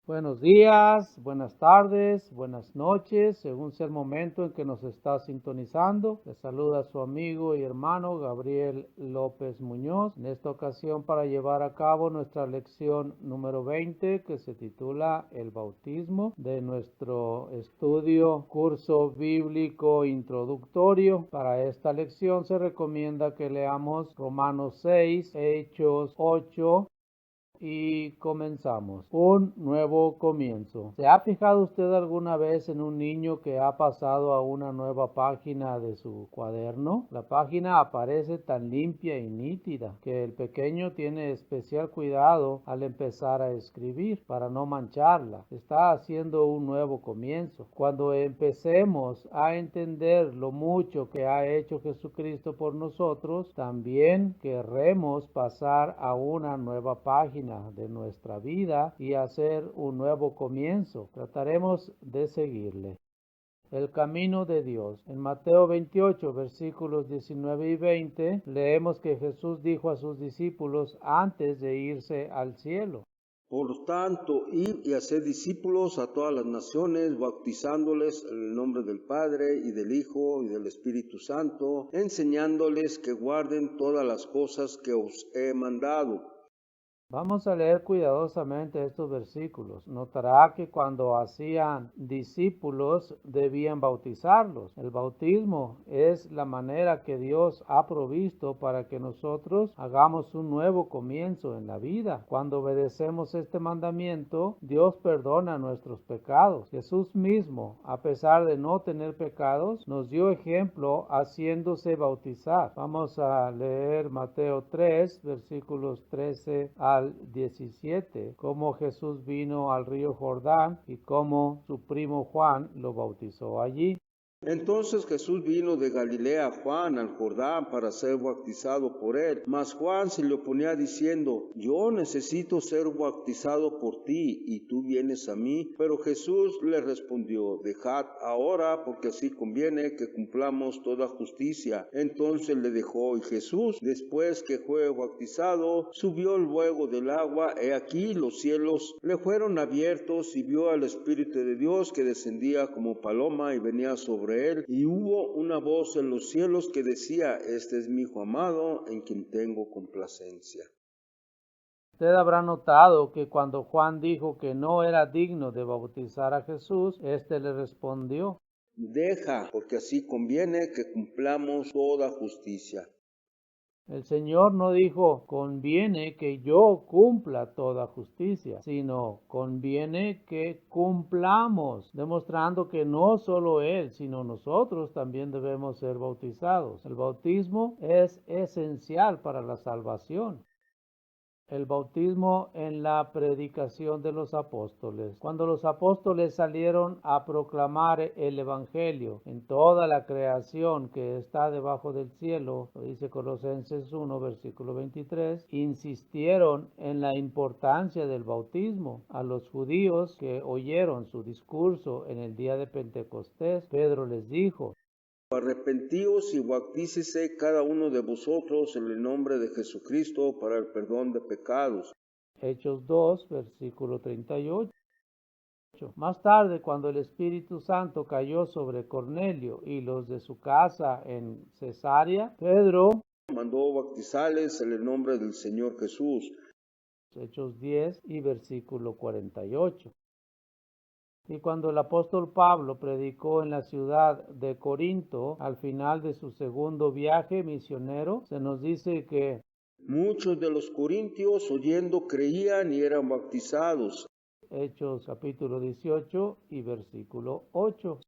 Buenos días, buenas tardes, buenas noches, según sea el momento en que nos está sintonizando. Les saluda su amigo y hermano Gabriel López Muñoz, en esta ocasión para llevar a cabo nuestra lección número 20 que se titula El bautismo, de nuestro estudio curso bíblico introductorio. Para esta lección se recomienda que leamos Romanos 6, Hechos 8, y comenzamos. Un nuevo comienzo. ¿Se ha fijado usted alguna vez en un niño que ha pasado a una nueva página de su cuaderno? La página aparece tan limpia y nítida que el pequeño tiene especial cuidado al empezar a escribir para no mancharla. Está haciendo un nuevo comienzo. Cuando empecemos a entender lo mucho que ha hecho Jesucristo por nosotros, también querremos pasar a una nueva página de nuestra vida y hacer un nuevo comienzo. Trataremos de seguirle. El camino de Dios. En Mateo 28, versículos 19 y 20, leemos que Jesús dijo a sus discípulos antes de irse al cielo: Por tanto, id y haced discípulos a todas las naciones, bautizándoles en el nombre del Padre, y del Hijo, y del Espíritu Santo, enseñándoles que guarden todas las cosas que os he mandado. Vamos a leer cuidadosamente estos versículos. Notará que cuando hacían discípulos debían bautizarlos. El bautismo es la manera que Dios ha provisto para que nosotros hagamos un nuevo comienzo en la vida. Cuando obedecemos este mandamiento, Dios perdona nuestros pecados. Jesús mismo, a pesar de no tener pecados, nos dio ejemplo haciéndose bautizar. Vamos a leer Mateo 3, versículos 13 al 17, cómo Jesús vino al río Jordán y cómo su primo Juan lo bautizó allí. Entonces Jesús vino de Galilea a Juan al Jordán para ser bautizado por él. Mas Juan se le oponía diciendo: yo necesito ser bautizado por ti, y tú vienes a mí. Pero Jesús le respondió: dejad ahora, porque así conviene que cumplamos toda justicia. Entonces le dejó, y Jesús, después que fue bautizado, subió luego del agua. He aquí los cielos le fueron abiertos, y vio al Espíritu de Dios que descendía como paloma y venía sobre él, y hubo una voz en los cielos que decía: este es mi Hijo amado, en quien tengo complacencia. Usted habrá notado que cuando Juan dijo que no era digno de bautizar a Jesús, éste le respondió: deja, porque así conviene que cumplamos toda justicia. El Señor no dijo: conviene que yo cumpla toda justicia, sino conviene que cumplamos, demostrando que no solo Él, sino nosotros también debemos ser bautizados. El bautismo es esencial para la salvación. El bautismo en la predicación de los apóstoles. Cuando los apóstoles salieron a proclamar el evangelio en toda la creación que está debajo del cielo, lo dice Colosenses 1, versículo 23, insistieron en la importancia del bautismo. A los judíos que oyeron su discurso en el día de Pentecostés, Pedro les dijo: arrepentíos y bautícese cada uno de vosotros en el nombre de Jesucristo para el perdón de pecados. Hechos 2, versículo 38. Más tarde, cuando el Espíritu Santo cayó sobre Cornelio y los de su casa en Cesarea, Pedro, Mandó bautizarles en el nombre del Señor Jesús. Hechos 10 y versículo 48. Y cuando el apóstol Pablo predicó en la ciudad de Corinto, al final de su segundo viaje misionero, se nos dice que Muchos de los corintios, oyendo, creían y eran bautizados. Hechos capítulo 18 y versículo 8.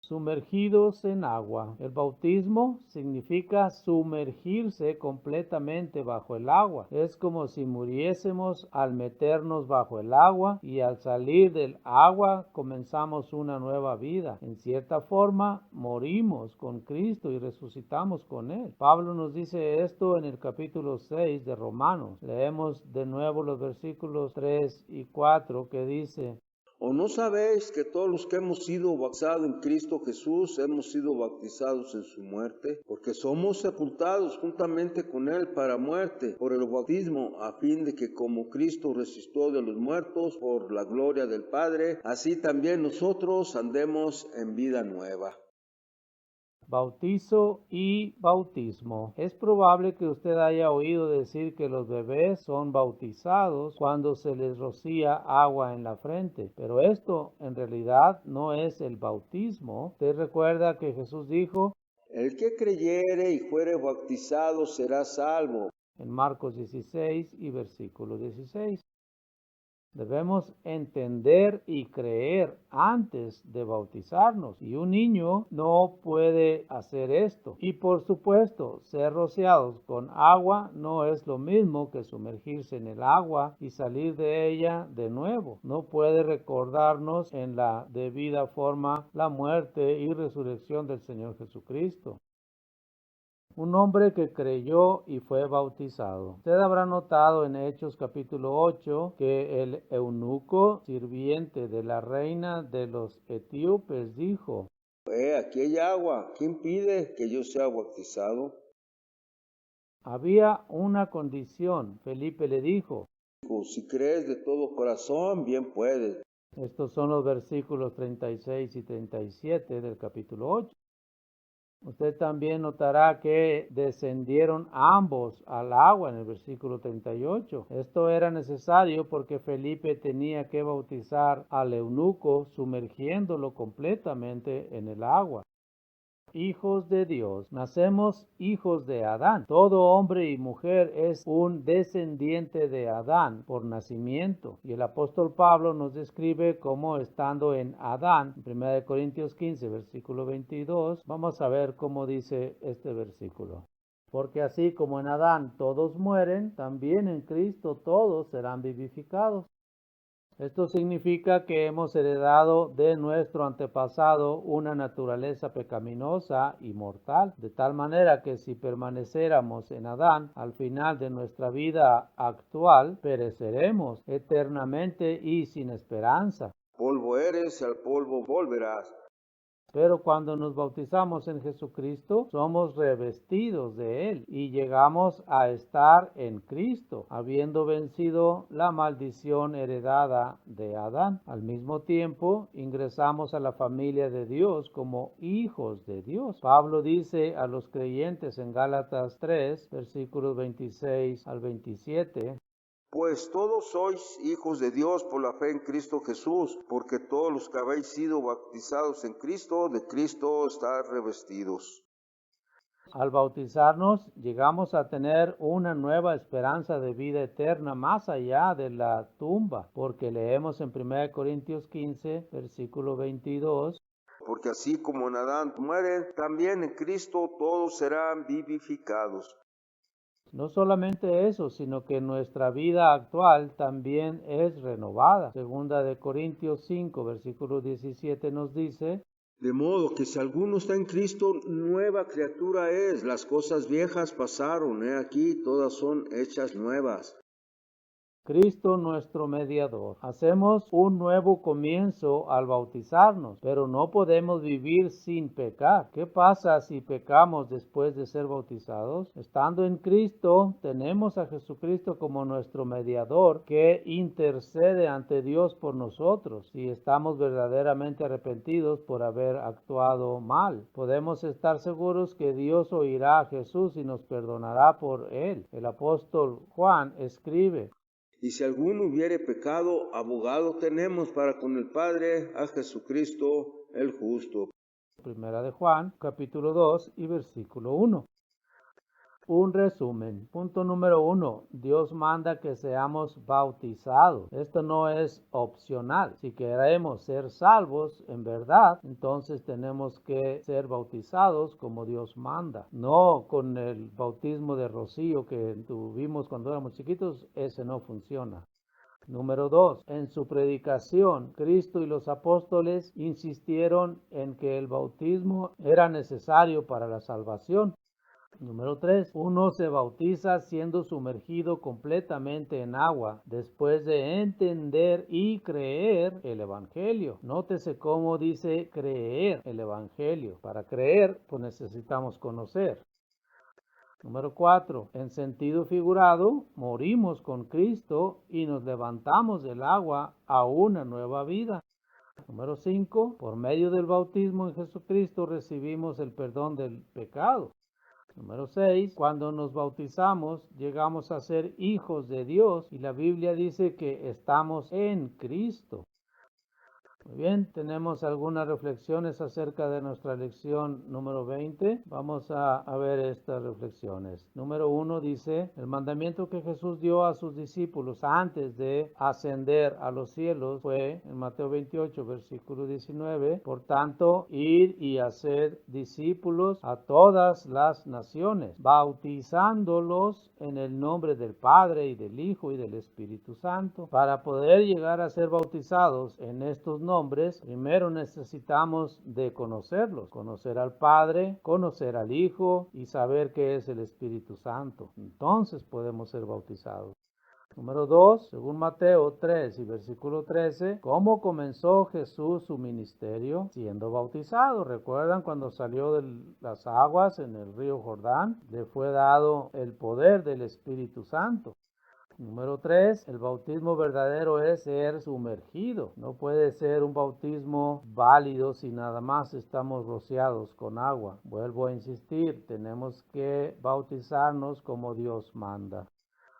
Sumergidos en agua. El bautismo significa sumergirse completamente bajo el agua. Es como si muriésemos al meternos bajo el agua, y al salir del agua comenzamos una nueva vida. En cierta forma, morimos con Cristo y resucitamos con Él. Pablo nos dice esto en el capítulo 6 de Romanos. Leemos de nuevo los versículos 3 y 4 que dice: ¿O no sabéis que todos los que hemos sido bautizados en Cristo Jesús hemos sido bautizados en su muerte? Porque somos sepultados juntamente con Él para muerte por el bautismo, a fin de que como Cristo resucitó de los muertos por la gloria del Padre, así también nosotros andemos en vida nueva. Bautizo y bautismo. Es probable que usted haya oído decir que los bebés son bautizados cuando se les rocía agua en la frente, pero esto en realidad no es el bautismo. Usted recuerda que Jesús dijo El que creyere y fuere bautizado será salvo. en Marcos 16 y versículo 16. Debemos entender y creer antes de bautizarnos. Y un niño no puede hacer esto. Y por supuesto, ser rociados con agua no es lo mismo que sumergirse en el agua y salir de ella de nuevo. No puede recordarnos en la debida forma la muerte y resurrección del Señor Jesucristo. Un hombre que creyó y fue bautizado. Usted habrá notado en Hechos capítulo 8 que el eunuco sirviente de la reina de los etíopes dijo, Aquí hay agua, ¿quién pide que yo sea bautizado? había una condición. Felipe le dijo, Si crees de todo corazón, bien puedes. estos son los versículos 36 y 37 del capítulo 8. Usted también notará que descendieron ambos al agua en el versículo 38. Esto era necesario porque Felipe tenía que bautizar al eunuco sumergiéndolo completamente en el agua. Hijos de Dios, nacemos hijos de Adán. Todo hombre y mujer es un descendiente de Adán por nacimiento. Y el apóstol Pablo nos describe como estando en Adán. En 1 Corintios 15, versículo 22, vamos a ver cómo dice este versículo. Porque así como en Adán todos mueren, también en Cristo todos serán vivificados. Esto significa que hemos heredado de nuestro antepasado una naturaleza pecaminosa y mortal, de tal manera que si permaneciéramos en Adán, al final de nuestra vida actual, pereceremos eternamente y sin esperanza. Polvo eres, al polvo volverás. Pero cuando nos bautizamos en Jesucristo, somos revestidos de Él y llegamos a estar en Cristo, habiendo vencido la maldición heredada de Adán. Al mismo tiempo, ingresamos a la familia de Dios como hijos de Dios. Pablo dice a los creyentes en Gálatas 3, versículos 26 al 27, Pues todos sois hijos de Dios por la fe en Cristo Jesús, porque todos los que habéis sido bautizados en Cristo, de Cristo estáis revestidos. al bautizarnos, llegamos a tener una nueva esperanza de vida eterna más allá de la tumba, porque leemos en 1 Corintios 15, versículo 22, Porque así como en Adán mueren, también en Cristo todos serán vivificados. no solamente eso, sino que nuestra vida actual también es renovada. Segunda de Corintios 5, versículo 17 nos dice, De modo que si alguno está en Cristo, nueva criatura es. Las cosas viejas pasaron, aquí todas son hechas nuevas. Cristo nuestro mediador. Hacemos un nuevo comienzo al bautizarnos, pero no podemos vivir sin pecar. ¿Qué pasa si pecamos después de ser bautizados? Estando en Cristo, tenemos a Jesucristo como nuestro mediador que intercede ante Dios por nosotros. Si estamos verdaderamente arrepentidos por haber actuado mal, podemos estar seguros que Dios oirá a Jesús y nos perdonará por él. El apóstol Juan escribe, Y si alguno hubiere pecado, abogado tenemos para con el Padre a Jesucristo el justo. Primera de Juan, capítulo 2 y versículo 1. Un resumen. Punto número 1. Dios manda que seamos bautizados. Esto no es opcional. Si queremos ser salvos en verdad, entonces tenemos que ser bautizados como Dios manda. No con el bautismo de rocío que tuvimos cuando éramos chiquitos. Ese no funciona. Número 2. En su predicación, Cristo y los apóstoles insistieron en que el bautismo era necesario para la salvación. Número 3. Uno se bautiza siendo sumergido completamente en agua después de entender y creer el Evangelio. Nótese cómo dice creer el Evangelio. Para creer, pues necesitamos conocer. Número 4. En sentido figurado, morimos con Cristo y nos levantamos del agua a una nueva vida. Número 5. Por medio del bautismo en Jesucristo recibimos el perdón del pecado. Número 6. Cuando nos bautizamos, llegamos a ser hijos de Dios y la Biblia dice que estamos en Cristo. Muy bien, tenemos algunas reflexiones acerca de nuestra lección número 20. Vamos a ver estas reflexiones. Número 1 dice, el mandamiento que Jesús dio a sus discípulos antes de ascender a los cielos fue en Mateo 28, versículo 19. Por tanto, ir y hacer discípulos a todas las naciones, bautizándolos en el nombre del Padre y del Hijo y del Espíritu Santo. Para poder llegar a ser bautizados en estos nombres, primero necesitamos de conocerlos, conocer al Padre, conocer al Hijo y saber qué es el Espíritu Santo. Entonces podemos ser bautizados. Número 2, según Mateo 3 y versículo 13, ¿cómo comenzó Jesús su ministerio? Siendo bautizado. ¿Recuerdan cuando salió de las aguas en el río Jordán? Le fue dado el poder del Espíritu Santo. Número 3, el bautismo verdadero es ser sumergido. No puede ser un bautismo válido si nada más estamos rociados con agua. Vuelvo a insistir, tenemos que bautizarnos como Dios manda.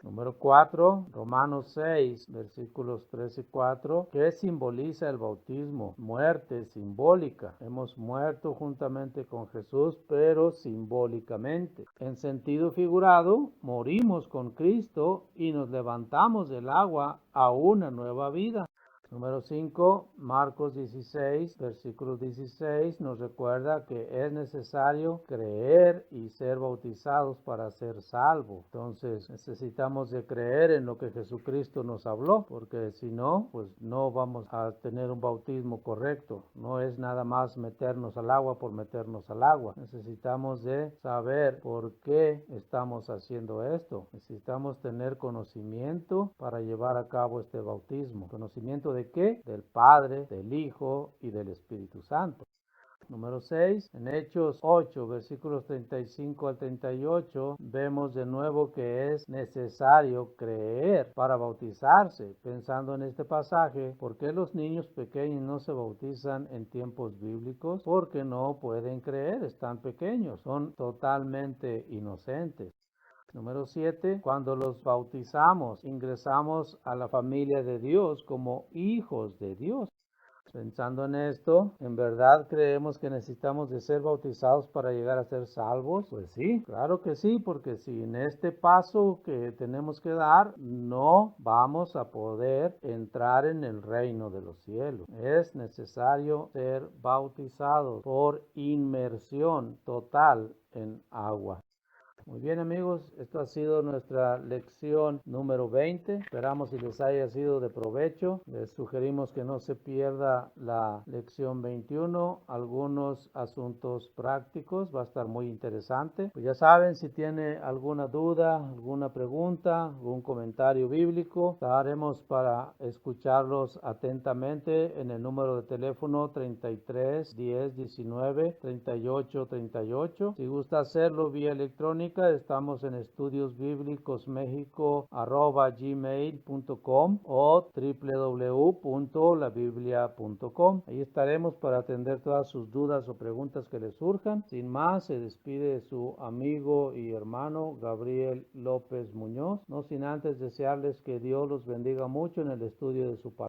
Número 4, Romanos 6, versículos 3 y 4. ¿Qué simboliza el bautismo? Muerte simbólica. Hemos muerto juntamente con Jesús, pero simbólicamente. En sentido figurado, morimos con Cristo y nos levantamos del agua a una nueva vida. Número 5, Marcos 16, versículo 16, nos recuerda que es necesario creer y ser bautizados para ser salvos. Entonces necesitamos de creer en lo que Jesucristo nos habló, porque si no, pues no vamos a tener un bautismo correcto. No es nada más meternos al agua por meternos al agua. Necesitamos de saber por qué estamos haciendo esto. Necesitamos tener conocimiento para llevar a cabo este bautismo. Conocimiento ¿de qué? Del Padre, del Hijo y del Espíritu Santo. Número 6, en Hechos 8, versículos 35 al 38, vemos de nuevo que es necesario creer para bautizarse. Pensando en este pasaje, ¿por qué los niños pequeños no se bautizan en tiempos bíblicos? Porque no pueden creer, están pequeños, son totalmente inocentes. Número 7, cuando los bautizamos, ingresamos a la familia de Dios como hijos de Dios. Pensando en esto, ¿en verdad creemos que necesitamos de ser bautizados para llegar a ser salvos? Pues sí, claro que sí, porque sin este paso que tenemos que dar, no vamos a poder entrar en el reino de los cielos. Es necesario ser bautizados por inmersión total en agua. Muy bien amigos, esto ha sido nuestra lección número 20. Esperamos que les haya sido de provecho. Les sugerimos que no se pierda la lección 21, algunos asuntos prácticos, va a estar muy interesante. Pues ya saben, si tiene alguna duda, alguna pregunta, algún comentario bíblico, estaremos para escucharlos atentamente en el número de teléfono 33 10 19 38 38. Si gusta hacerlo vía electrónica, estamos en estudiosbiblicosmexico@gmail.com o www.labiblia.com. Ahí estaremos para atender todas sus dudas o preguntas que les surjan. Sin más, se despide su amigo y hermano Gabriel López Muñoz, no sin antes desearles que Dios los bendiga mucho en el estudio de su palabra.